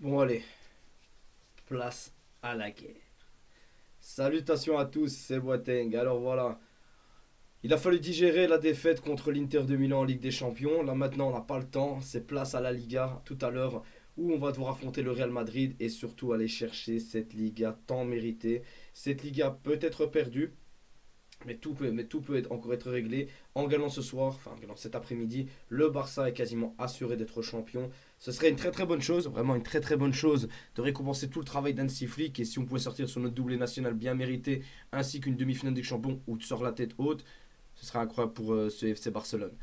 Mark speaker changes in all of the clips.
Speaker 1: Bon allez, place à la guerre. Salutations à tous, c'est Boateng. Alors voilà, il a fallu digérer la défaite contre l'Inter de Milan en Ligue des Champions. Là maintenant, on n'a pas le temps. C'est place à la Liga tout à l'heure où on va devoir affronter le Real Madrid et surtout aller chercher cette Liga tant méritée. Cette Liga peut être perdue, mais tout peut encore être réglé. En gagnant ce soir, enfin en gagnant cet après-midi, le Barça est quasiment assuré d'être champion. Ce serait une très très bonne chose, vraiment une très très bonne chose de récompenser tout le travail d'Hansi Flick. Et si on pouvait sortir sur notre doublé national bien mérité, ainsi qu'une demi-finale des champions où tu sors la tête haute, ce serait incroyable pour ce FC Barcelone.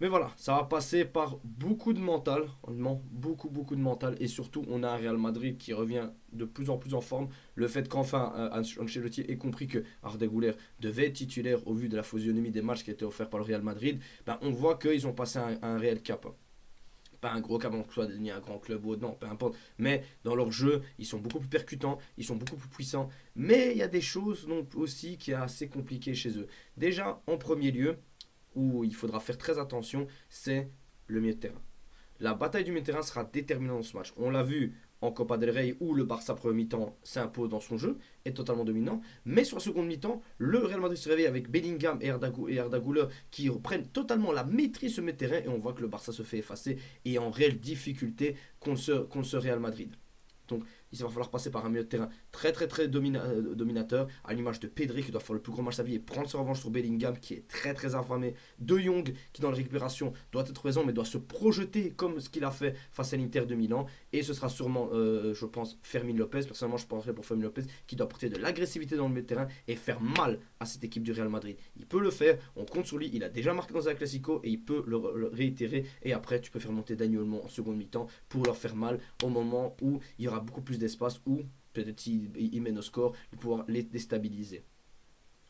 Speaker 1: Mais voilà, ça va passer par beaucoup de mental, honnêtement, beaucoup de mental. Et surtout, on a un Real Madrid qui revient de plus en plus en forme. Le fait qu'enfin Ancelotti ait compris que Arda Güler devait être titulaire au vu de la physionomie des matchs qui étaient offerts par le Real Madrid, ben, on voit qu'ils ont passé un réel cap. Pas un gros cap en soit devenir un grand club ou autre, non, peu importe. Mais dans leur jeu, ils sont beaucoup plus percutants, ils sont beaucoup plus puissants. Mais il y a des choses donc, aussi qui sont assez compliquées chez eux. Déjà, en premier lieu, où il faudra faire très attention, c'est le milieu de terrain. La bataille du milieu de terrain sera déterminante dans ce match. On l'a vu en Copa del Rey où le Barça premier mi-temps s'impose dans son jeu, est totalement dominant. Mais sur la seconde mi-temps, le Real Madrid se réveille avec Bellingham et Arda Güler qui reprennent totalement la maîtrise sur le milieu de terrain et on voit que le Barça se fait effacer et est en réelle difficulté contre ce Real Madrid. Donc il va falloir passer par un milieu de terrain très dominateur, à l'image de Pedri qui doit faire le plus grand match de sa vie et prendre sa revanche sur Bellingham qui est très affamé, De Jong qui dans la récupération doit être présent mais doit se projeter comme ce qu'il a fait face à l'Inter de Milan et ce sera sûrement je pense Fermin Lopez, personnellement je penserais pour Fermin Lopez qui doit porter de l'agressivité dans le milieu de terrain et faire mal à cette équipe du Real Madrid. Il peut le faire, on compte sur lui, il a déjà marqué dans un Classico et il peut le réitérer et après tu peux faire monter Dani Olmo en seconde mi-temps pour leur faire mal au moment où il y aura beaucoup plus d'espace ou peut-être s'il met nos scores, de pouvoir les déstabiliser.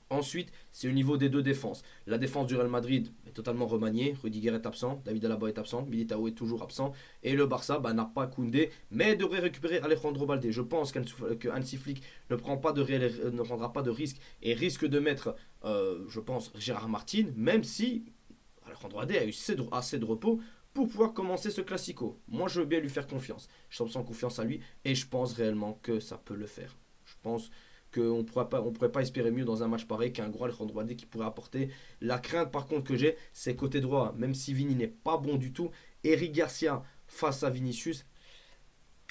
Speaker 1: Ensuite, c'est au niveau des deux défenses. La défense du Real Madrid est totalement remaniée. Rudiger est absent, David Alaba est absent, Militao est toujours absent. Et le Barça n'a pas Koundé, mais devrait récupérer Alejandro Balde. Je pense que Hansi Flick ne prendra pas de risque et risque de mettre, je pense, Gérard Martin, même si Alejandro Balde a eu assez de repos pour pouvoir commencer ce classico. Moi, je veux bien lui faire confiance. Je sens confiance à lui et je pense réellement que ça peut le faire. Je pense qu'on ne pourrait pas espérer mieux dans un match pareil qu'un gros Alejandro Balde qui pourrait apporter. La crainte par contre que j'ai, c'est côté droit, même si Vini n'est pas bon du tout, Eric Garcia face à Vinicius,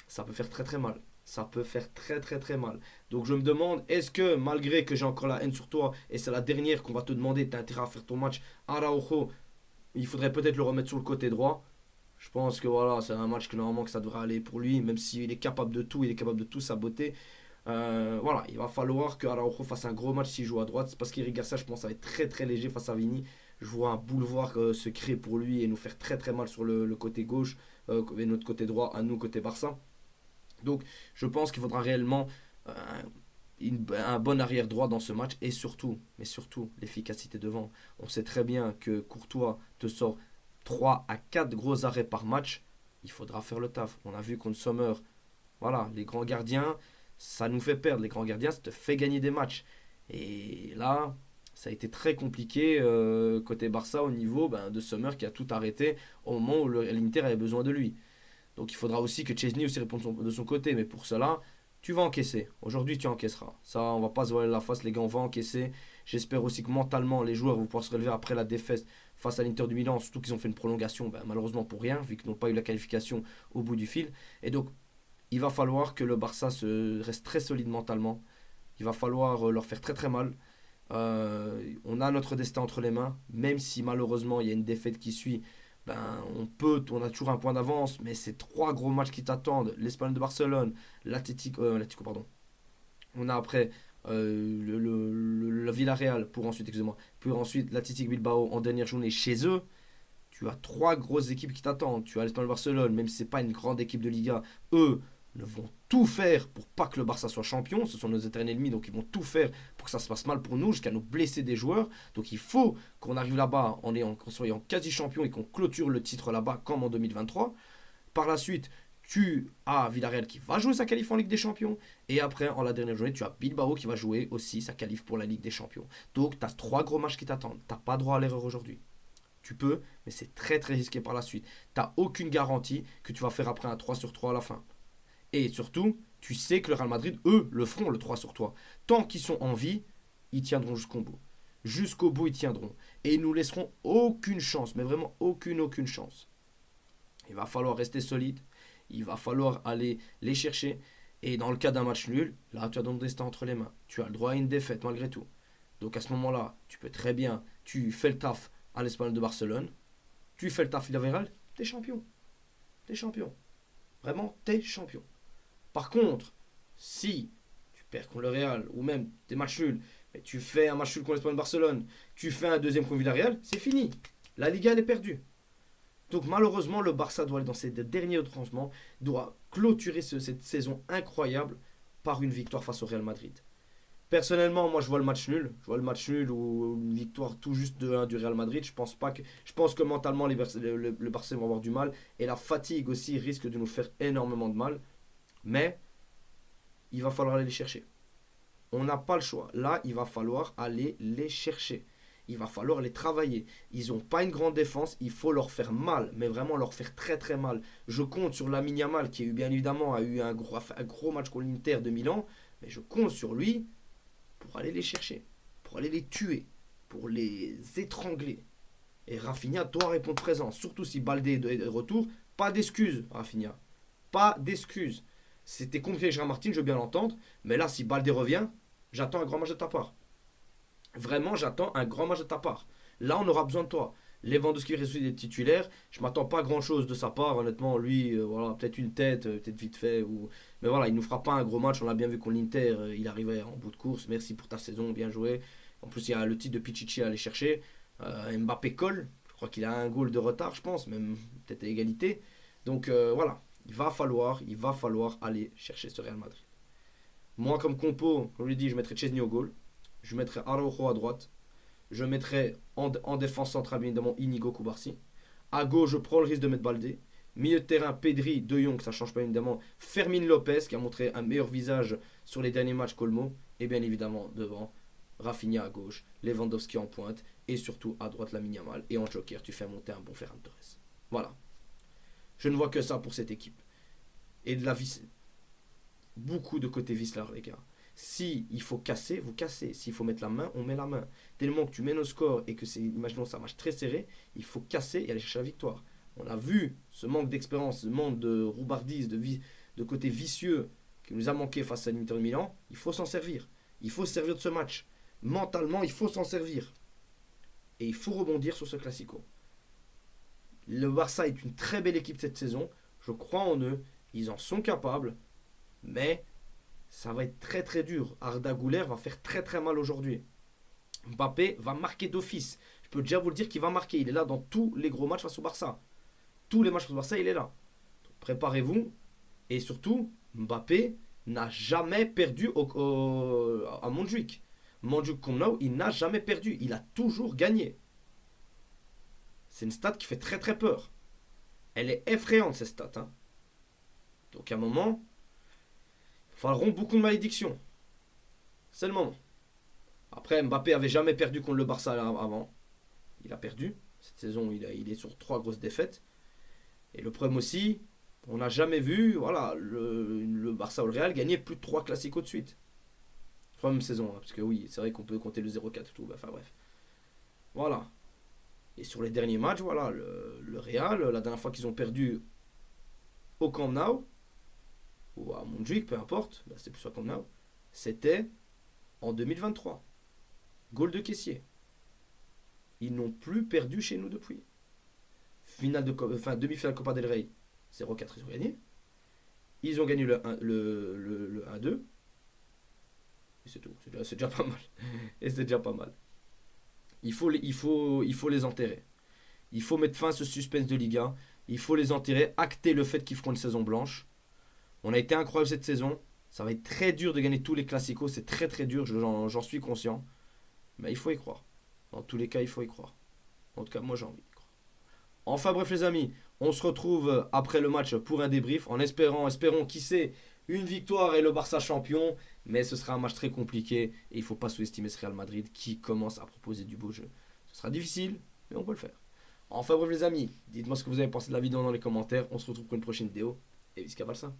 Speaker 1: ça peut faire très mal. Ça peut faire très mal. Donc je me demande, est-ce que malgré que j'ai encore la haine sur toi, et c'est la dernière qu'on va te demander, t'as intérêt à faire ton match, Araujo, il faudrait peut-être le remettre sur le côté droit. Je pense que voilà, c'est un match que normalement que ça devrait aller pour lui, même s'il est capable de tout, il est capable de tout saboter. Voilà, il va falloir que Araujo fasse un gros match s'il joue à droite. C'est parce qu'Eric Garcia, je pense, ça va être très léger face à Vini. Je vois un boulevard se créer pour lui et nous faire très mal sur le côté gauche et notre côté droit, à nous côté Barça. Donc je pense qu'il faudra réellement euh, un bon arrière droit dans ce match et surtout, mais surtout, l'efficacité devant. On sait très bien que Courtois te sort 3 à 4 gros arrêts par match. Il faudra faire le taf. On a vu contre Sommer, voilà, les grands gardiens, ça nous fait perdre. Les grands gardiens, ça te fait gagner des matchs. Et là, ça a été très compliqué côté Barça au niveau de Sommer qui a tout arrêté au moment où l'Inter avait besoin de lui. Donc il faudra aussi que Chesney aussi réponde de son côté. Mais pour cela, tu vas encaisser. Aujourd'hui, tu encaisseras. Ça, on va pas se voiler la face, les gars, on va encaisser. J'espère aussi que mentalement, les joueurs vont pouvoir se relever après la défaite face à l'Inter du Milan, surtout qu'ils ont fait une prolongation, malheureusement pour rien, vu qu'ils n'ont pas eu la qualification au bout du fil. Et donc, il va falloir que le Barça reste très solide mentalement. Il va falloir leur faire très mal. On a notre destin entre les mains, même si malheureusement il y a une défaite qui suit. On a toujours un point d'avance, mais c'est trois gros matchs qui t'attendent. L'Espagne de Barcelone, l'Atlético, pardon. On a après le Villarreal pour ensuite, excusez-moi, puis ensuite l'Athletic Bilbao en dernière journée chez eux. Tu as trois grosses équipes qui t'attendent. Tu as l'Espagne de Barcelone, même si c'est pas une grande équipe de Liga, eux ne vont tout faire pour pas que le Barça soit champion. Ce sont nos éternels ennemis, donc ils vont tout faire pour que ça se passe mal pour nous, jusqu'à nous blesser des joueurs. Donc il faut qu'on arrive là-bas en soyant quasi champion et qu'on clôture le titre là-bas comme en 2023. Par la suite, tu as Villarreal qui va jouer sa qualif en Ligue des Champions. Et après, en la dernière journée, tu as Bilbao qui va jouer aussi sa qualif pour la Ligue des Champions. Donc tu as trois gros matchs qui t'attendent. Tu n'as pas droit à l'erreur aujourd'hui. Tu peux, mais c'est très risqué par la suite. Tu n'as aucune garantie que tu vas faire après un 3 sur 3 à la fin. Et surtout, tu sais que le Real Madrid, eux, le feront le 3 sur toi. Tant qu'ils sont en vie, ils tiendront jusqu'au bout. Jusqu'au bout, ils tiendront. Et ils nous laisseront aucune chance, mais vraiment aucune chance. Il va falloir rester solide. Il va falloir aller les chercher. Et dans le cas d'un match nul, là, tu as ton destin entre les mains. Tu as le droit à une défaite malgré tout. Donc à ce moment-là, tu peux très bien, tu fais le taf à l'Espagnol de Barcelone. Tu fais le taf Villarreal, t'es champion. T'es champion. Vraiment, t'es champion. Par contre, si tu perds contre le Real, ou même des matchs nuls, mais tu fais un match nul contre l'Espagnol de Barcelone, tu fais un deuxième contre Villarreal, c'est fini. La Liga, elle est perdue. Donc malheureusement, le Barça doit aller dans ses derniers retranchements, doit clôturer cette saison incroyable par une victoire face au Real Madrid. Personnellement, moi je vois le match nul. Je vois le match nul ou une victoire tout juste de 1 du Real Madrid. Je pense que mentalement le Barça va avoir du mal et la fatigue aussi risque de nous faire énormément de mal. Mais il va falloir aller les chercher. On n'a pas le choix. Là, il va falloir aller les chercher. Il va falloir les travailler. Ils n'ont pas une grande défense. Il faut leur faire mal, mais vraiment leur faire très mal. Je compte sur Lamine Yamal qui bien évidemment a eu un gros match contre l'Inter de Milan, mais je compte sur lui pour aller les chercher, pour aller les tuer, pour les étrangler. Et Rafinha doit répondre présent, surtout si Baldé est de retour. Pas d'excuses, Rafinha. Pas d'excuses. C'était compliqué avec Gérard Martin, je veux bien l'entendre, mais là, si Baldé revient, j'attends un grand match de ta part. Vraiment, j'attends un grand match de ta part. Là, on aura besoin de toi. Lewandowski ressuscite des titulaires. Je m'attends pas à grand chose de sa part. Honnêtement, lui, voilà, peut-être une tête, peut-être vite fait. Mais voilà, il nous fera pas un gros match. On l'a bien vu contre l'Inter. Il arrivait en bout de course. Merci pour ta saison, bien joué. En plus, il y a le titre de Pichichi à aller chercher. Mbappé colle. Je crois qu'il a un goal de retard, je pense, même peut-être à égalité. Donc voilà, il va falloir aller chercher ce Real Madrid. Moi, comme compo, comme je l'ai dit, je mettrai Chesney au goal. Je mettrai Araujo à droite. Je mettrai en défense centrale, bien évidemment, Inigo Koubarsi. À gauche, je prends le risque de mettre Baldé. Milieu de terrain, Pedri, De Jong, ça ne change pas évidemment. Fermin Lopez, qui a montré un meilleur visage sur les derniers matchs qu'Olmo. Et bien évidemment, devant, Rafinha à gauche, Lewandowski en pointe. Et surtout, à droite, Lamine Yamal. Et en joker, tu fais monter un bon Ferran Torres. Voilà. Je ne vois que ça pour cette équipe. Et de la vis. Beaucoup de côté vis là, les gars. Si il faut casser, vous cassez. S'il faut mettre la main, on met la main. Tellement que tu mènes au score et que c'est, imaginons, ça marche très serré, il faut casser et aller chercher la victoire. On a vu ce manque d'expérience, ce manque de roubardise, de côté vicieux qui nous a manqué face à l'Inter de Milan. Il faut s'en servir. Il faut se servir de ce match. Mentalement, il faut s'en servir. Et il faut rebondir sur ce classico. Le Barça est une très belle équipe cette saison. Je crois en eux. Ils en sont capables. Mais ça va être très dur. Arda Güler va faire très mal aujourd'hui. Mbappé va marquer d'office. Je peux déjà vous le dire qu'il va marquer. Il est là dans tous les gros matchs face au Barça. Tous les matchs face au Barça, il est là. Donc, préparez-vous. Et surtout, Mbappé n'a jamais perdu à Montjuic. Montjuic comme là, il n'a jamais perdu. Il a toujours gagné. C'est une stat qui fait très peur. Elle est effrayante cette stat. Hein. Donc à un moment, il falloir beaucoup de malédictions. C'est le moment. Après, Mbappé avait jamais perdu contre le Barça avant. Il a perdu. Cette saison, il est sur 3 grosses défaites. Et le problème aussi, on n'a jamais vu voilà, le Barça ou le Real gagner plus de 3 classicos de suite. 3 même saison. Hein, parce que oui, c'est vrai qu'on peut compter le 0-4 et tout. Enfin bref. Voilà. Et sur les derniers matchs, voilà, le Real, la dernière fois qu'ils ont perdu au Camp Nou, ou à Montjuic, peu importe, là c'était plus au Camp Nou, c'était en 2023. Goal de caissier. Ils n'ont plus perdu chez nous depuis. Demi-finale Copa del Rey, 0-4, ils ont gagné. Ils ont gagné le 1-2. Et c'est tout. C'est déjà pas mal. Et c'est déjà pas mal. Il faut les enterrer. Il faut mettre fin à ce suspense de Ligue 1. Il faut les enterrer, acter le fait qu'ils feront une saison blanche. On a été incroyable cette saison. Ça va être très dur de gagner tous les classicos. C'est très dur, j'en suis conscient. Mais il faut y croire. Dans tous les cas, il faut y croire. En tout cas, moi j'ai envie d'y croire. Enfin bref les amis, on se retrouve après le match pour un débrief. Espérons qui sait, une victoire et le Barça champion. Mais ce sera un match très compliqué. Et il ne faut pas sous-estimer ce Real Madrid qui commence à proposer du beau jeu. Ce sera difficile, mais on peut le faire. Enfin bref les amis, dites-moi ce que vous avez pensé de la vidéo dans les commentaires. On se retrouve pour une prochaine vidéo. Et Visca Barça.